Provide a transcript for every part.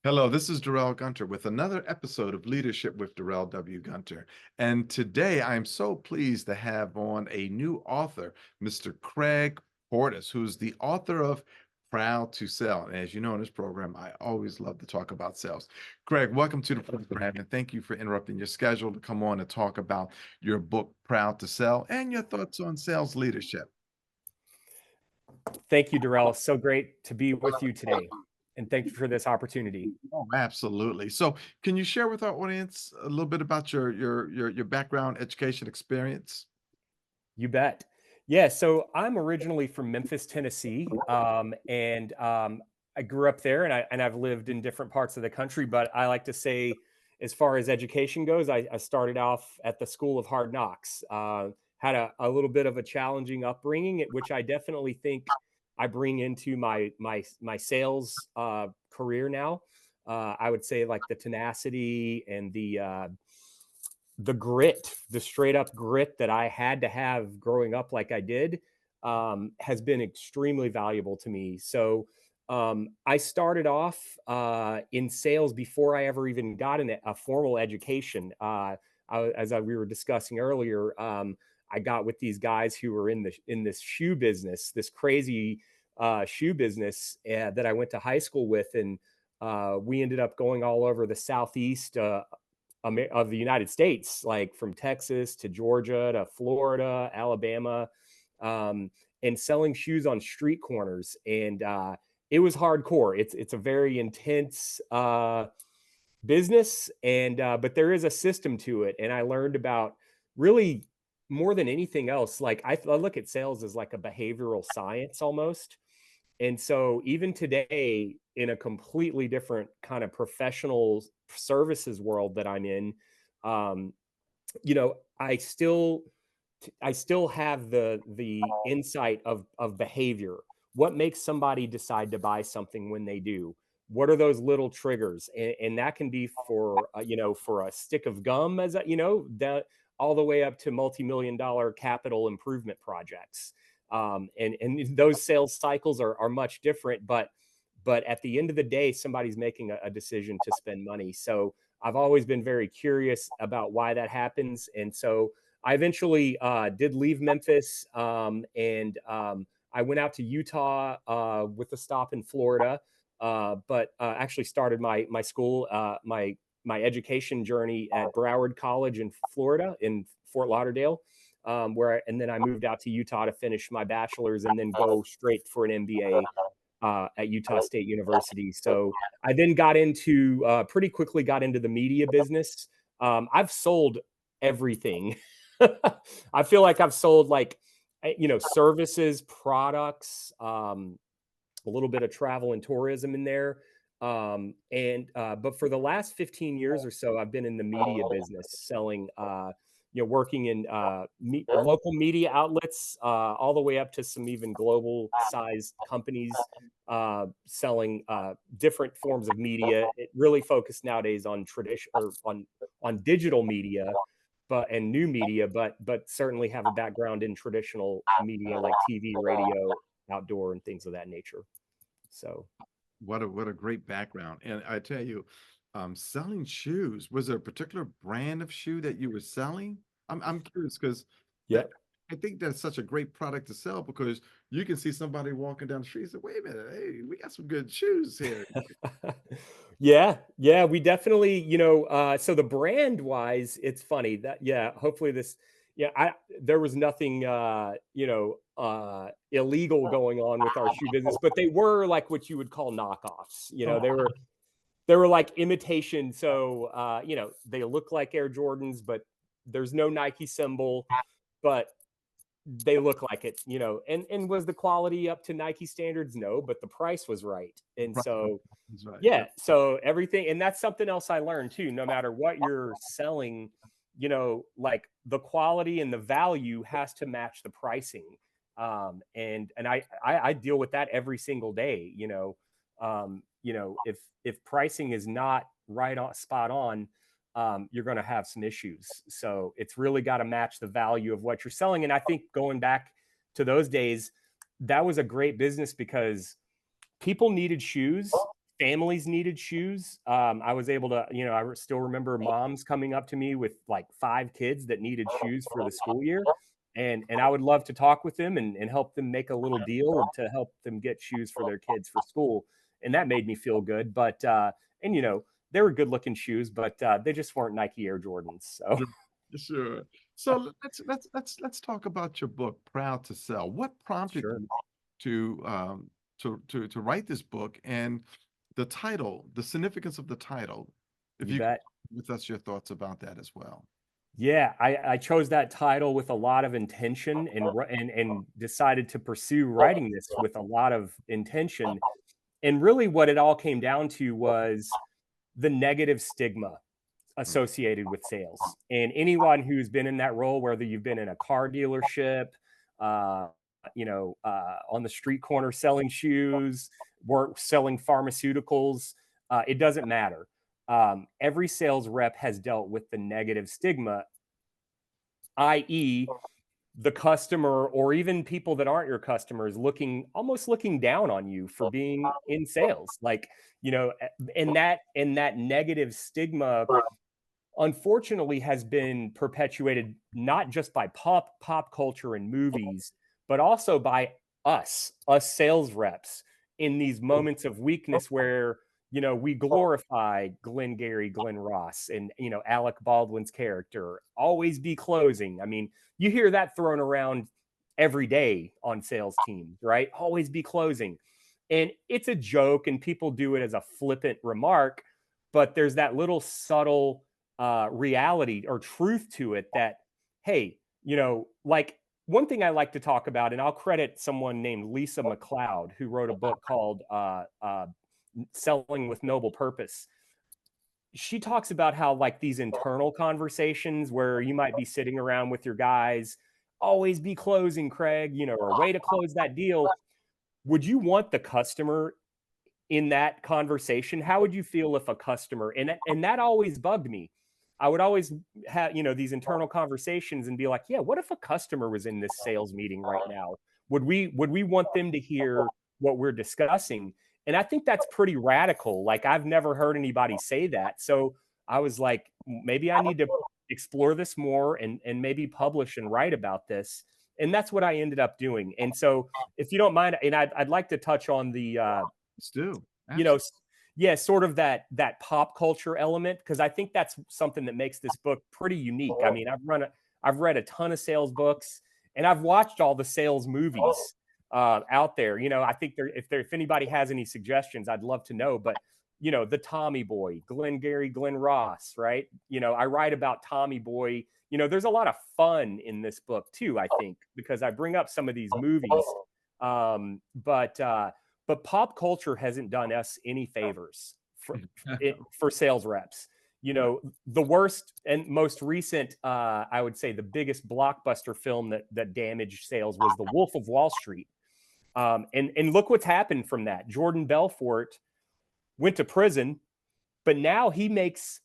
Hello, this is Darrell Gunter with another episode of Leadership with Darrell W. Gunter. And today I am so pleased to have on a new author, Mr. Craig Portis, who's the author of Proud to Sell. And as you know, in this program, I always love to talk about sales. Craig, welcome to the program, and thank you for interrupting your schedule to come on and talk about your book, Proud to Sell, and your thoughts on sales leadership. Thank you, Darrell. So great to be with you today. And thank you for this opportunity. Oh, absolutely. So, can you share with our audience a little bit about your background, education, experience? You bet. Yeah, so I'm originally from Memphis, Tennessee, and I grew up there, and I've lived in different parts of the country. But I like to say, as far as education goes, I started off at the School of Hard Knocks. Had a little bit of a challenging upbringing, which I definitely think I bring into my sales career now. I would say like the tenacity and the grit, the straight up grit that I had to have growing up like I did, has been extremely valuable to me. So I started off in sales before I ever even got a formal education. We were discussing earlier, I got with these guys who were in this shoe business, this crazy shoe business that I went to high school with, and we ended up going all over the southeast of the United States, like from Texas to Georgia to Florida, Alabama, um, and selling shoes on street corners. And it was hardcore. It's a very intense business, and but there is a system to it. And I learned about really more than anything else. Like I look at sales as like a behavioral science almost. And so even today, in a completely different kind of professional services world that I'm in, um, you know, I still have the insight of behavior. What makes somebody decide to buy something when they do? What are those little triggers? And that can be for for a stick of gum, as that all the way up to multi-million-dollar capital improvement projects. And those sales cycles are much different, but at the end of the day, somebody's making a decision to spend money. So I've always been very curious about why that happens, and so I eventually did leave Memphis, and I went out to Utah with a stop in Florida, but actually started my school, my education journey at Broward College in Florida, in Fort Lauderdale, and then I moved out to Utah to finish my bachelor's and then go straight for an MBA at Utah State University. So I then pretty quickly got into the media business. I've sold everything. I feel like I've sold like, services, products, a little bit of travel and tourism in there. But for the last 15 years or so, I've been in the media business selling, working in local media outlets, all the way up to some even global sized companies selling different forms of media. It really focused nowadays on tradition or on digital media, and new media, but certainly have a background in traditional media like TV, radio, outdoor, and things of that nature. So What a great background. And I tell you, selling shoes, was there a particular brand of shoe that you were selling? I'm curious because yeah. that I think that's such a great product to sell because you can see somebody walking down the street and say, wait a minute, hey, we got some good shoes here. Yeah, we definitely, so the brand wise, it's funny that, yeah, hopefully there was nothing, illegal going on with our shoe business, but they were like what you would call knockoffs. Oh, They were like imitation. So, they look like Air Jordans, but there's no Nike symbol, but they look like it, and was the quality up to Nike standards? No, but the price was right. And right. so, That's right. yeah, so everything, and that's something else I learned too. No matter what you're selling, like the quality and the value has to match the pricing. And I deal with that every single day. If pricing is not right on spot on, you're going to have some issues. So it's really got to match the value of what you're selling. And I think going back to those days, that was a great business because people needed shoes, families needed shoes. I was able to, I still remember moms coming up to me with like 5 kids that needed shoes for the school year. And I would love to talk with them and help them make a little deal to help them get shoes for their kids for school. And that made me feel good. But and they were good looking shoes, but they just weren't Nike Air Jordans. So Sure. Sure. So let's talk about your book, Proud to Sell. What prompted sure, you to to write this book, and the title, the significance of the title? If you you could bet. share with us your thoughts about that as well. Yeah, I chose that title with a lot of intention and decided to pursue writing this with a lot of intention. And really what it all came down to was the negative stigma Mm, associated with sales. And anyone who's been in that role, whether you've been in a car dealership, uh, on the street corner selling shoes, work selling pharmaceuticals, it doesn't matter. Every sales rep has dealt with the negative stigma, i.e., the customer or even people that aren't your customers almost looking down on you for being in sales. Like, and that negative stigma unfortunately has been perpetuated not just by pop culture and movies, but also by us sales reps in these moments of weakness where we glorify Glenn Ross and Alec Baldwin's character always be closing. I mean, you hear that thrown around every day on sales teams, right? Always be closing. And it's a joke and people do it as a flippant remark, but there's that little subtle reality or truth to it that, hey, like one thing I like to talk about, and I'll credit someone named Lisa McLeod, who wrote a book called Selling with Noble Purpose. She talks about how, like, these internal conversations where you might be sitting around with your guys, always be closing, Craig, or way to close that deal. Would you want the customer in that conversation? How would you feel if a customer, and that always bugged me. I would always have, these internal conversations and be like, yeah, what if a customer was in this sales meeting right now? Would we want them to hear what we're discussing? And I think that's pretty radical. Like, I've never heard anybody say that. So I was like, maybe I need to explore this more and maybe publish and write about this. And that's what I ended up doing. And so, if you don't mind, and I'd like to touch on the let's do. you know, Absolutely. yeah, sort of that pop culture element, because I think that's something that makes this book pretty unique. I mean, I've read a ton of sales books, and I've watched all the sales movies out there. I think if anybody has any suggestions, I'd love to know. But the Tommy Boy, Glenn Ross, right? I write about Tommy Boy. There's a lot of fun in this book too, I think, because I bring up some of these movies. But pop culture hasn't done us any favors for sales reps. The worst and most recent, I would say the biggest blockbuster film that damaged sales was The Wolf of Wall Street. And look what's happened from that. Jordan Belfort went to prison, but now he makes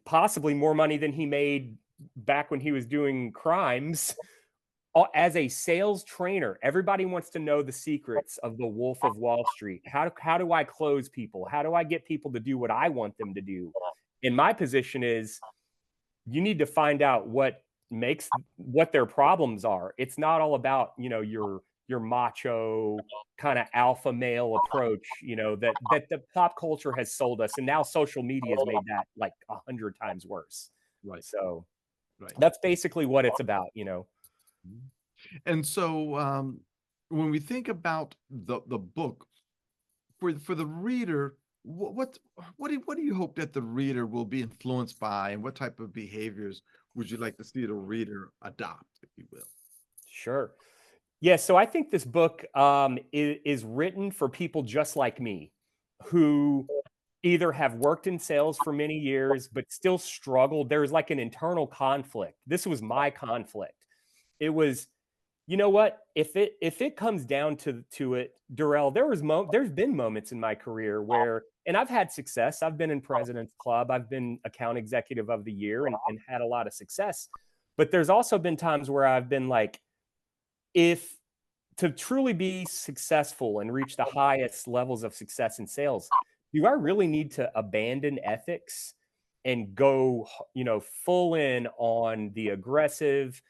possibly more money than he made back when he was doing crimes as a sales trainer. Everybody wants to know the secrets of the Wolf of Wall Street. How do I close people? How do I get people to do what I want them to do? And my position is, you need to find out what their problems are. It's not all about, your macho kind of alpha male approach, that the pop culture has sold us. And now social media has made that like 100 times worse. Right. So Right. that's basically what it's about. Mhm. And so, when we think about the book, for the reader, what do you hope that the reader will be influenced by, and what type of behaviors would you like to see the reader adopt, if you will? Sure. Yeah, so I think this book is written for people just like me, who either have worked in sales for many years but still struggle. There's like an internal conflict. This was my conflict. It was, you know what? If it comes down to it, Durrell, there's been moments in my career where, and I've had success. I've been in President's Club. I've been account executive of the year and had a lot of success. But there's also been times where I've been like, if to truly be successful and reach the highest levels of success in sales, do I really need to abandon ethics and go, full in on the aggressive?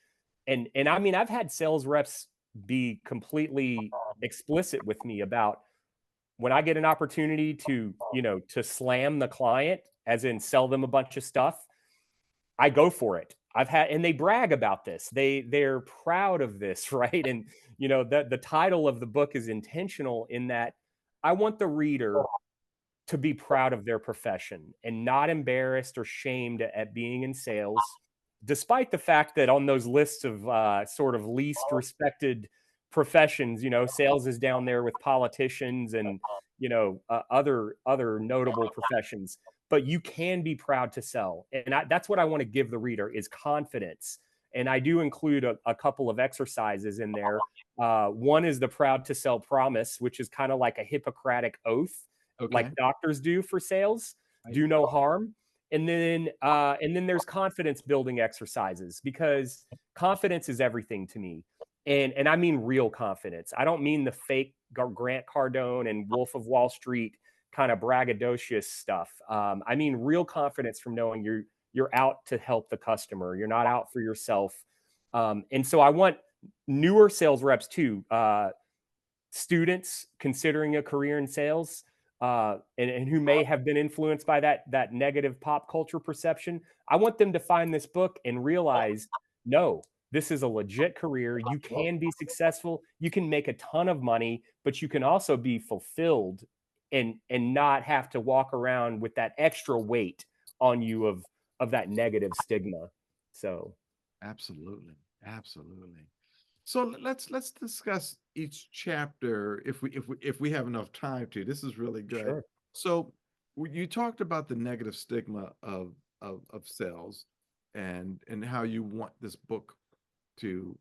And I mean, I've had sales reps be completely explicit with me about when I get an opportunity to, to slam the client, as in sell them a bunch of stuff, I go for it. I've had, and they brag about this. They're proud of this, right? And the title of the book is intentional in that I want the reader to be proud of their profession and not embarrassed or shamed at being in sales, despite the fact that on those lists of sort of least respected professions, sales is down there with politicians and other notable professions. But you can be proud to sell, and that's what I want to give the reader is confidence. And I do include a couple of exercises in there. One is the proud to sell promise, which is kind of like a Hippocratic oath like Okay. doctors do for sales, Right. do no harm. And then there's confidence building exercises because confidence is everything to me. And I mean real confidence. I don't mean the fake Grant Cardone and Wolf of Wall Street kind of braggadocious stuff. I mean real confidence from knowing you're out to help the customer. You're not out for yourself. And so I want newer sales reps too, students considering a career in sales, and who may have been influenced by that negative pop culture perception. I want them to find this book and realize, no, this is a legit career. You can be successful. You can make a ton of money, but you can also be fulfilled and not have to walk around with that extra weight on you of that negative stigma. So Absolutely. Absolutely. So let's discuss each chapter if we have enough time to. This is really good. sure. So you talked about the negative stigma of sales and how you want this book to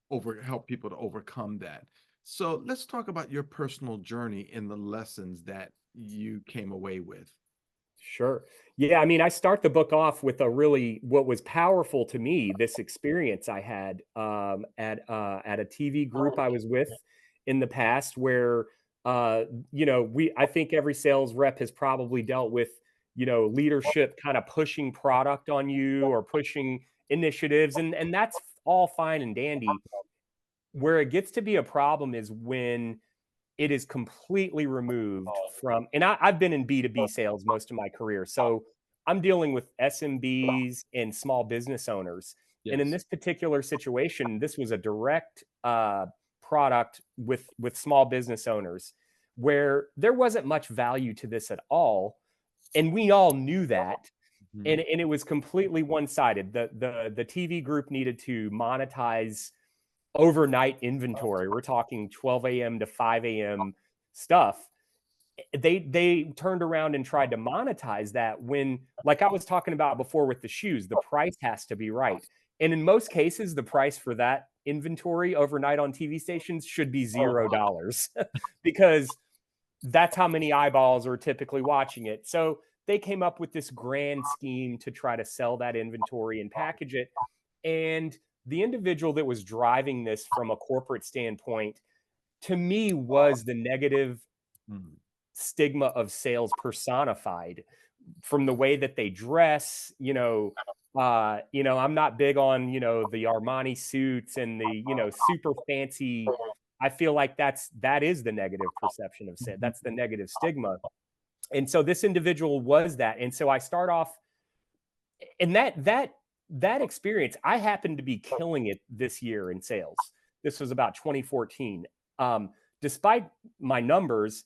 over help people to overcome that. So let's talk about your personal journey and the lessons that you came away with. Sure. Yeah, I mean, I start the book off with a really what was powerful to me, this experience I had at a TV group I was with in the past where we I think every sales rep has probably dealt with, leadership kind of pushing product on you or pushing initiatives and that's all fine and dandy. Where it gets to be a problem is when it is completely removed from, and I've been in B2B sales most of my career. So I'm dealing with SMBs and small business owners. And in Yes. this particular situation, this was a direct product with small business owners where there wasn't much value to this at all. And we all knew that. Mhm. And it was completely one-sided. The TV group needed to monetize overnight inventory. We're talking 12 a.m. to 5 a.m. stuff. They turned around and tried to monetize that when, like I was talking about before with the shoes, the price has to be right. And in most cases, the price for that inventory overnight on TV stations should be $0 because that's how many eyeballs are typically watching it. So they came up with this grand scheme to try to sell that inventory and package it. And the individual that was driving this from a corporate standpoint, to me, was the negative Mhm. stigma of sales personified from the way that they dress. I'm not big on, the Armani suits and the, super fancy. I feel like that is the negative perception of sales. Mhm. That's the negative stigma. And so this individual was that. And so I start off and that experience, I happened to be killing it this year in sales. This was about 2014. Despite my numbers,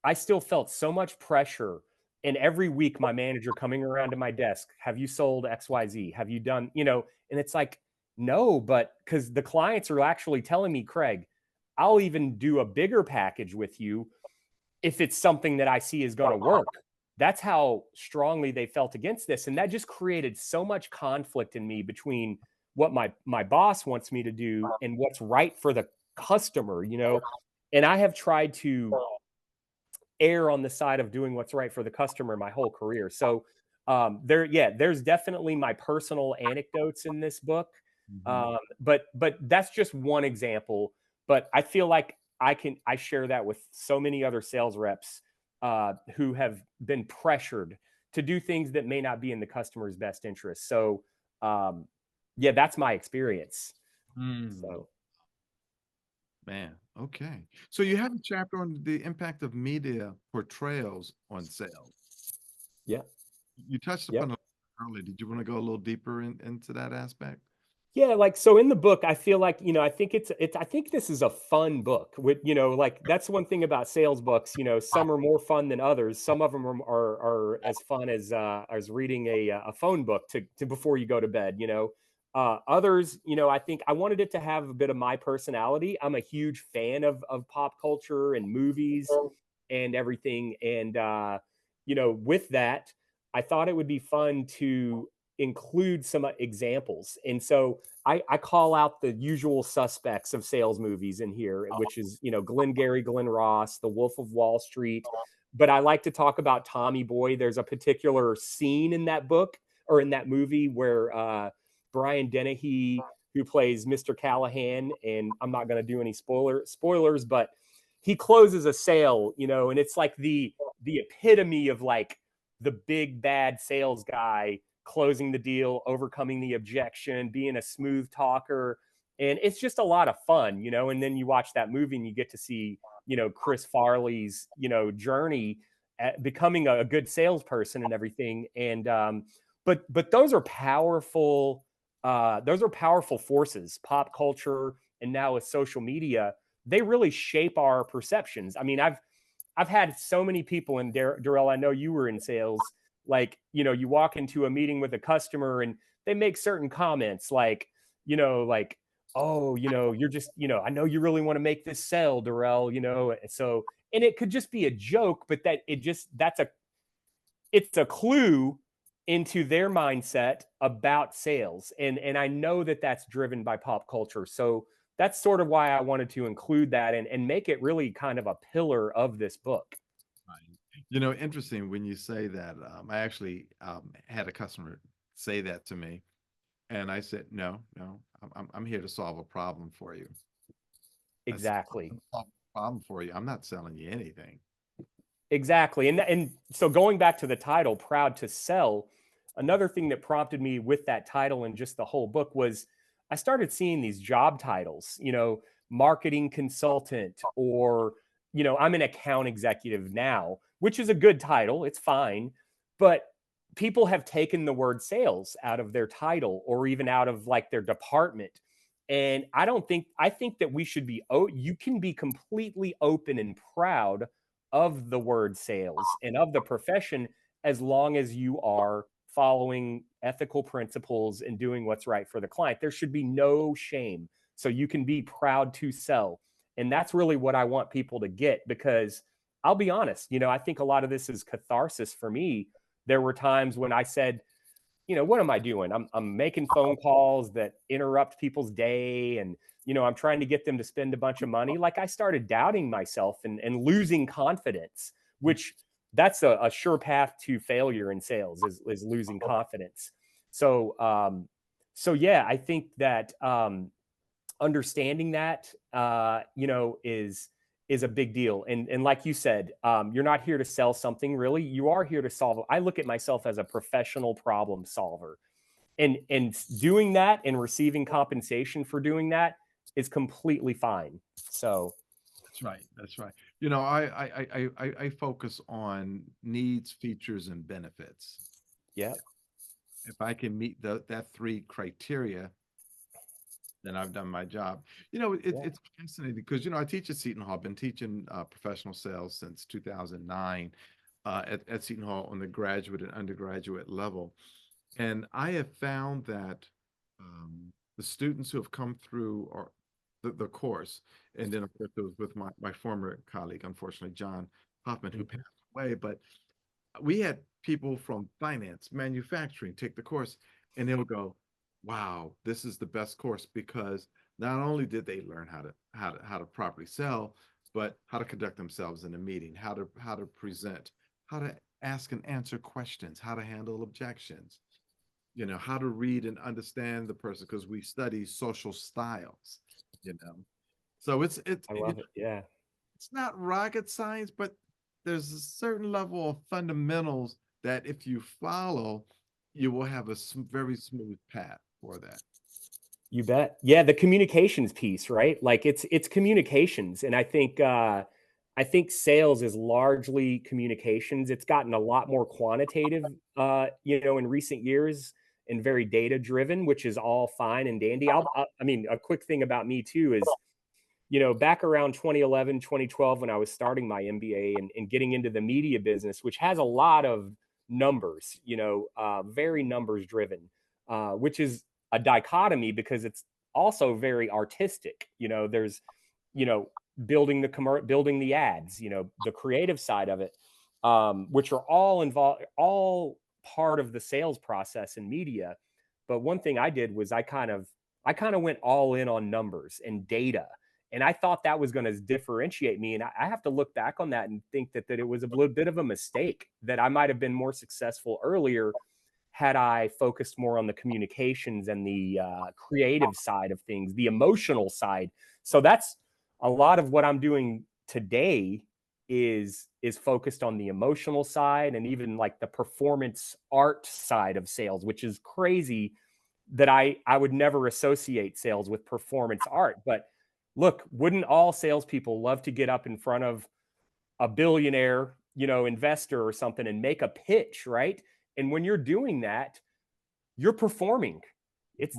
I still felt so much pressure. And every week, my manager coming around to my desk, have you sold XYZ? Have you done, and it's like, no, but because the clients are actually telling me, Craig, I'll even do a bigger package with you if it's something that I see is going to work. That's how strongly they felt against this. And that just created so much conflict in me between what my boss wants me to do and what's right for the customer. And I have tried to err on the side of doing what's right for the customer my whole career. So there's definitely my personal anecdotes in this book. Mhm. But that's just one example. But I feel like I share that with so many other sales reps who have been pressured to do things that may not be in the customer's best interest. So, yeah, that's my experience. Mm, So, man, okay. So you have a chapter on the impact of media portrayals on sales. yeah, You touched yep. upon it earlier. Did you want to go a little deeper into that aspect? Yeah, like, so in the book, I feel like, I think I think this is a fun book with, like, that's one thing about sales books, some are more fun than others. Some of them are as fun as reading a phone book to before you go to bed, Others, I think I wanted it to have a bit of my personality. I'm a huge fan of pop culture and movies and everything. And with that, I thought it would be fun to include some examples. And so I call out the usual suspects of sales movies in here, which is, Glengarry Glen Ross, The Wolf of Wall Street. But I like to talk about Tommy Boy. There's a particular scene in that book or in that movie where Brian Dennehy, who plays Mr. Callahan, and I'm not going to do any spoilers, but he closes a sale, and it's like the epitome of like the big bad sales guy closing the deal, overcoming the objection, being a smooth talker. And it's just a lot of fun, and then you watch that movie and you get to see, Chris Farley's, journey at becoming a good salesperson and everything. And but those are powerful forces, pop culture, and now with social media, they really shape our perceptions. I mean, I've had so many people, and Darrell, I know you were in sales. Like, you walk into a meeting with a customer and they make certain comments like, like, oh, you're just, I know you really want to make this sell, Darrell, so, and it could just be a joke, but it's a clue into their mindset about sales. And I know that that's driven by pop culture. So that's sort of why I wanted to include that and make it really kind of a pillar of this book. Right. Interesting when you say that. I actually had a customer say that to me, and I said, "No, no, I'm here to solve a problem for you. I said, Exactly. "I'm solving a problem for you. I'm not selling you anything." Exactly. And so going back to the title, Proud to Sell, another thing that prompted me with that title and just the whole book was I started seeing these job titles, marketing consultant, or, I'm an account executive now, which is a good title. It's fine. But people have taken the word sales out of their title or even out of like their department. And I think that we should be, you can be completely open and proud of the word sales and of the profession as long as you are following ethical principles and doing what's right for the client. There should be no shame. So you can be proud to sell. And that's really what I want people to get, because I'll be honest, I think a lot of this is catharsis for me. There were times when I said, what am I doing? I'm making phone calls that interrupt people's day, and I'm trying to get them to spend a bunch of money. Like, I started doubting myself and losing confidence, which that's a sure path to failure in sales is losing confidence. So yeah, I think that understanding that is a big deal. And like you said, you're not here to sell something, really. You are here to solve. I look at myself as a professional problem solver, and doing that and receiving compensation for doing that is completely fine. So That's right. That's right. I focus on needs, features, and benefits. yeah, If I can meet that three criteria, then I've done my job. yeah, It's fascinating because I teach at Seton Hall. I've been teaching professional sales since 2009 at Seton Hall on the graduate and undergraduate level, and I have found that the students who have come through or the course, and then of course it was with my former colleague, unfortunately John Hoffman, who mhm, passed away, but we had people from finance, manufacturing take the course, and they'll go, "Wow, this is the best course," because not only did they learn how to properly sell, but how to conduct themselves in a meeting, how to present, how to ask and answer questions, how to handle objections, how to read and understand the person, because we study social styles, you know. So it's I love it. Yeah, it's not rocket science, but there's a certain level of fundamentals that if you follow, you will have a very smooth path for that. You bet. Yeah, the communications piece, right? Like it's communications, and I think sales is largely communications. It's gotten a lot more quantitative, in recent years and very data driven, which is all fine and dandy. I mean, a quick thing about me too is, back around 2011, 2012, when I was starting my MBA and getting into the media business, which has a lot of numbers, very numbers driven, which is a dichotomy because it's also very artistic. There's, you know, building the ads, the creative side of it, which are all involved, all part of the sales process in media. But one thing I did was I kind of went all in on numbers and data, and I thought that was going to differentiate me. And I have to look back on that and think that it was a little bit of a mistake, that I might have been more successful earlier had I focused more on the communications and the creative side of things, the emotional side. So that's a lot of what I'm doing today is focused on the emotional side and even like the performance art side of sales, which is crazy that I would never associate sales with performance art. But look, wouldn't all salespeople love to get up in front of a billionaire, investor or something and make a pitch, right? And when you're doing that, you're performing. It's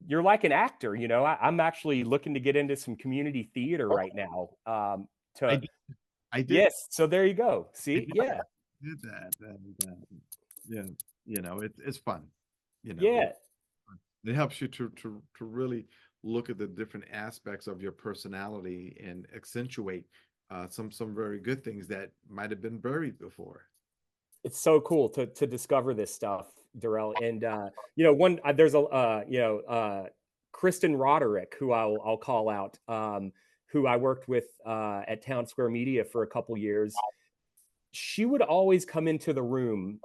You're like an actor. I'm actually looking to get into some community theater right now. I To did, I did, Yes, so there you go. I See, did, yeah, did that, and yeah, it's fun. You know, yeah. it helps you to really look at the different aspects of your personality and accentuate some very good things that might have been buried before. It's so cool to discover this stuff, Darrell. And one there's a Kristen Roderick, who I'll call out, who I worked with at Town Square Media for a couple years. She would always come into the room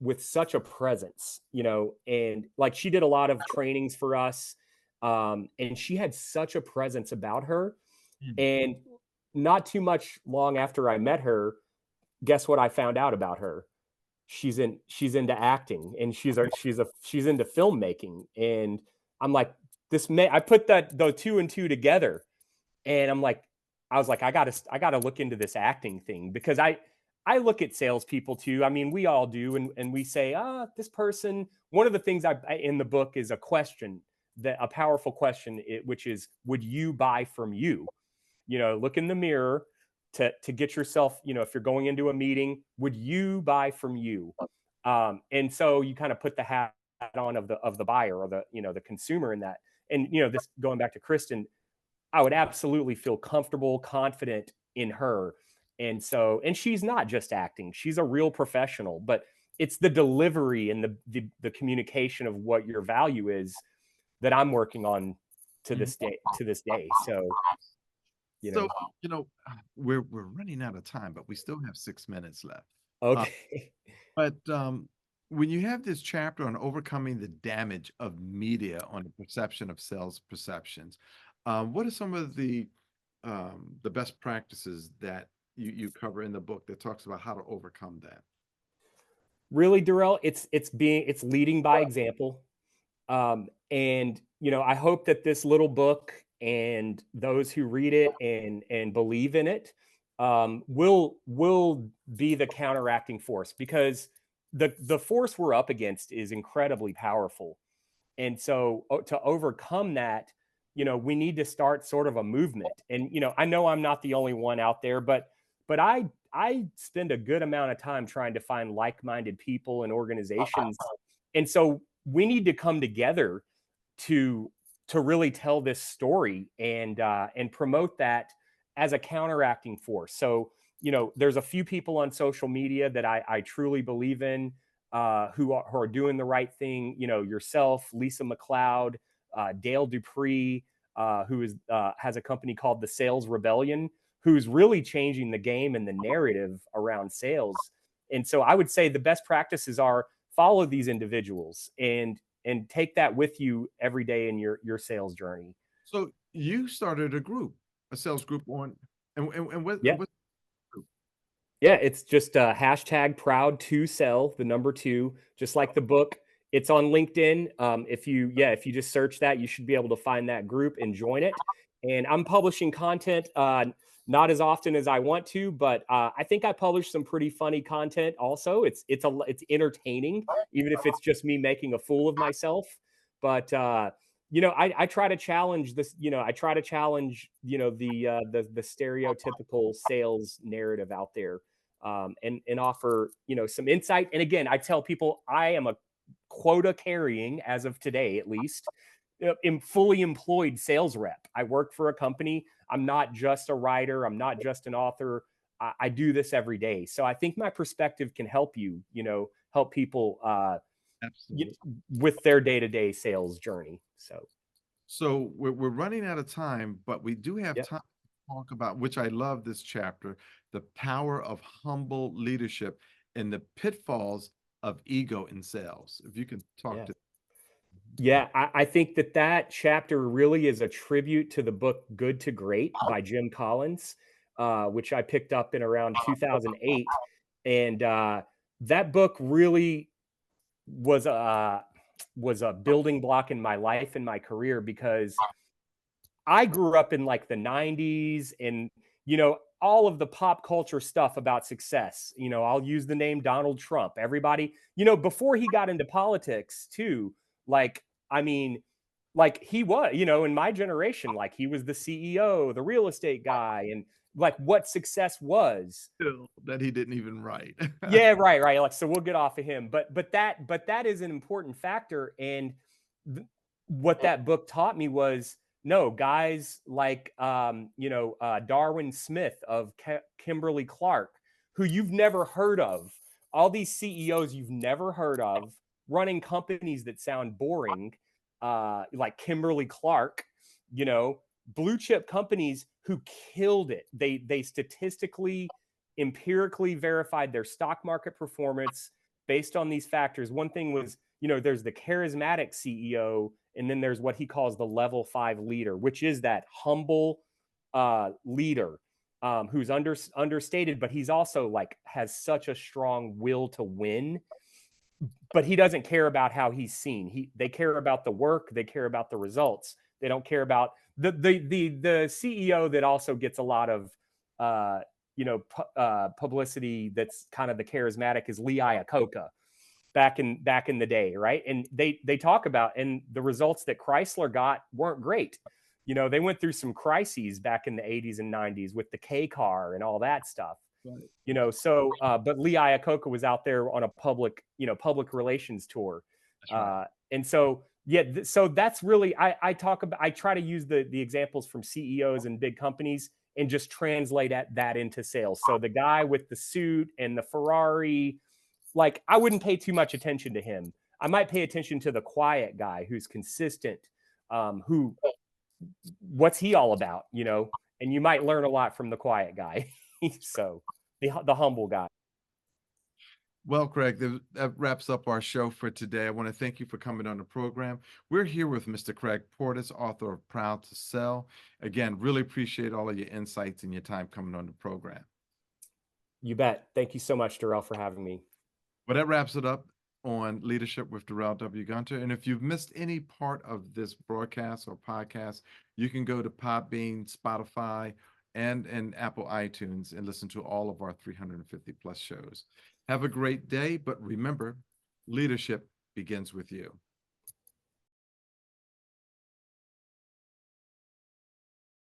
with such a presence, and like she did a lot of trainings for us, and she had such a presence about her. Mm. And not too much long after I met her, guess what I found out about her? She's into acting, and she's into filmmaking. And I'm like, I put the two and two together, and I was like, I gotta look into this acting thing, because I look at salespeople too. I mean, we all do, and we say, this person. One of the things in the book is a question, that a powerful question, which is, would you buy from you? Look in the mirror to get yourself, if you're going into a meeting, would you buy from you? And so you kind of put the hat on of the buyer, or the consumer in that. And this, going back to Kristen, I would absolutely feel comfortable, confident in her. And she's not just acting; she's a real professional. But it's the delivery and the communication of what your value is that I'm working on to Mhm. this day. So you So, know, we're running out of time, but we still have 6 minutes left. Uh, okay. but when you have this chapter on overcoming the damage of media on the perception of sales perceptions, what are some of the best practices that you cover in the book that talks about how to overcome that? Really, Durrell, it's leading by example. And I hope that this little book and those who read it and believe in it, will be the counteracting force, because the force we're up against is incredibly powerful. And so, to overcome that, we need to start sort of a movement. And I know I'm not the only one out there, but I spend a good amount of time trying to find like-minded people and organizations. And so we need to come together to really tell this story and promote that as a counteracting force. So there's a few people on social media that I truly believe in, who are doing the right thing. Yourself, Lisa McLeod, Dale Dupree, who has a company called the Sales Rebellion, who's really changing the game and the narrative around sales. And so I would say the best practices are, follow these individuals and take that with you every day in your sales journey. So you started a sales group on, and Yeah. what group? Yeah, it's just hashtag proud2sell, the number two, just like the book. It's on LinkedIn. If you just search that, you should be able to find that group and join it. And I'm publishing content, not as often as I want to, but I think I publish some pretty funny content. Also, it's entertaining, even if it's just me making a fool of myself. But I try to challenge this. I try to challenge the stereotypical sales narrative out there, and offer some insight. And again, I tell people I am a quota carrying, as of today at least, fully employed sales rep. I work for a company. I'm not just a writer. I'm not just an author. I do this every day. So I think my perspective can help help people Absolutely. with their day-to-day sales journey. So we're running out of time, but we do have Yep. time to talk about, which I love this chapter, the power of humble leadership and the pitfalls of ego in sales. If you can talk Yeah. to. Yeah, I think that chapter really is a tribute to the book Good to Great by Jim Collins, which I picked up in around 2008. And that book really was a building block in my life and my career, because I grew up in like the 90s, and all of the pop culture stuff about success. I'll use the name Donald Trump. Everybody, before he got into politics too, like I mean, like he was, in my generation, like he was the CEO, the real estate guy, and like what success was. Bill that he didn't even write. Yeah, right, right. Like, so we'll get off of him, but that is an important factor. And th- what that book taught me was, no, guys like Darwin Smith of Kimberly Clark, who you've never heard of, all these CEOs you've never heard of, running companies that sound boring, like Kimberly Clark, you know, blue chip companies who killed it. They statistically, empirically verified their stock market performance based on these factors. One thing was, there's the charismatic CEO, and then there's what he calls the level 5 leader, which is that humble leader, who's understated, but he's also like has such a strong will to win. But he doesn't care about how he's seen. They care about the work, they care about the results. They don't care about the CEO that also gets a lot of publicity. That's kind of the charismatic, is Lee Iacocca back in the day, right? And they talk about, and the results that Chrysler got weren't great. They went through some crises back in the 80s and 90s with the K car and all that stuff. Right. But Lee Iacocca was out there on a public relations tour. That's right. And so, yeah, so that's really, I try to use the examples from CEOs and big companies and just translate that into sales. So the guy with the suit and the Ferrari, like, I wouldn't pay too much attention to him. I might pay attention to the quiet guy who's consistent, what's he all about, and you might learn a lot from the quiet guy. So the humble guy. Well, Craig, that wraps up our show for today. I want to thank you for coming on the program. We're here with Mr. Craig Portis, author of Proud to Sell. Again, really appreciate all of your insights and your time coming on the program. You bet. Thank you so much, Darrell, for having me. Well, that wraps it up on Leadership with Darrell W. Gunter. And if you've missed any part of this broadcast or podcast, you can go to Podbean, Spotify, and Apple iTunes and listen to all of our 350 plus shows. Have a great day, but remember, leadership begins with you.